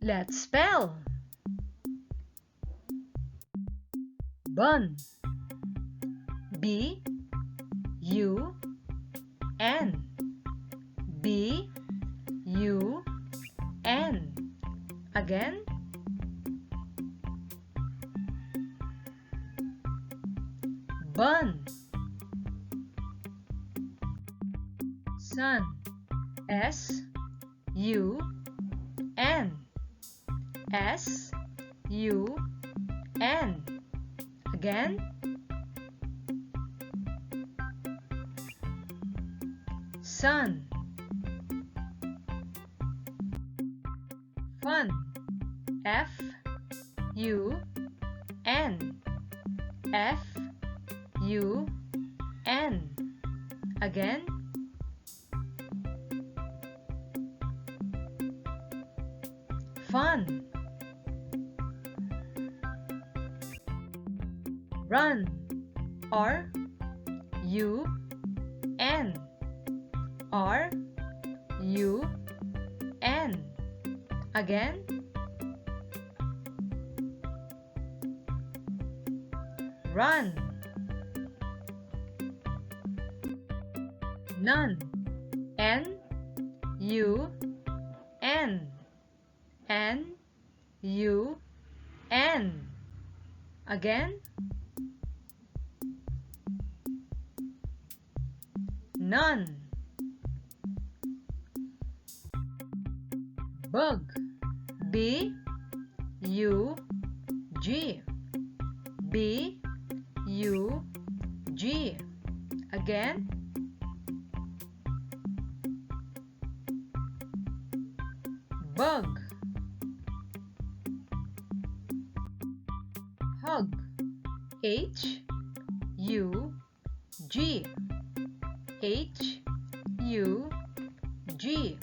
Let's spell. Bun. B U N. B U N. Again. Bun. Sun. S U N. S U N. Again. Sun. Fun. F U N. F U N. Again. Fun. Run. R U N. R U N. Again. Run. None. N U N. N U N. Again. None. Bug. B U G. B U G. Again. Bug. Hug. H U G. H U G.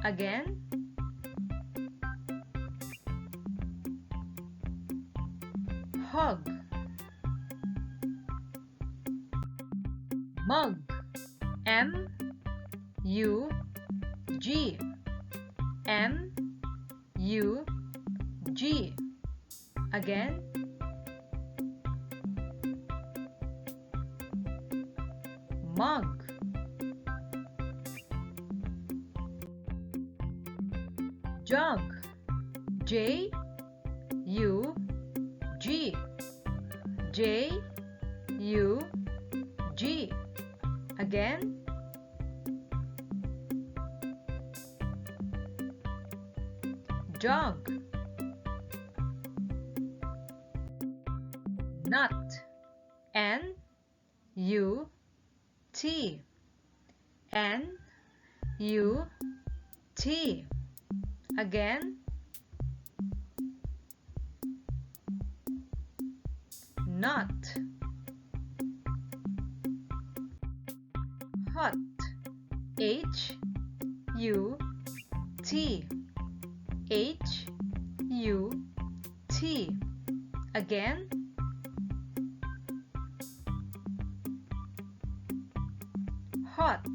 Again. Hug. Mug. M U G. M U G. Again. Mug. Jug. J U G. J U G. Again. Jug. Nut. N U T. N U T. Again. Nut. Hut. H U T. H U T. Again. Hot.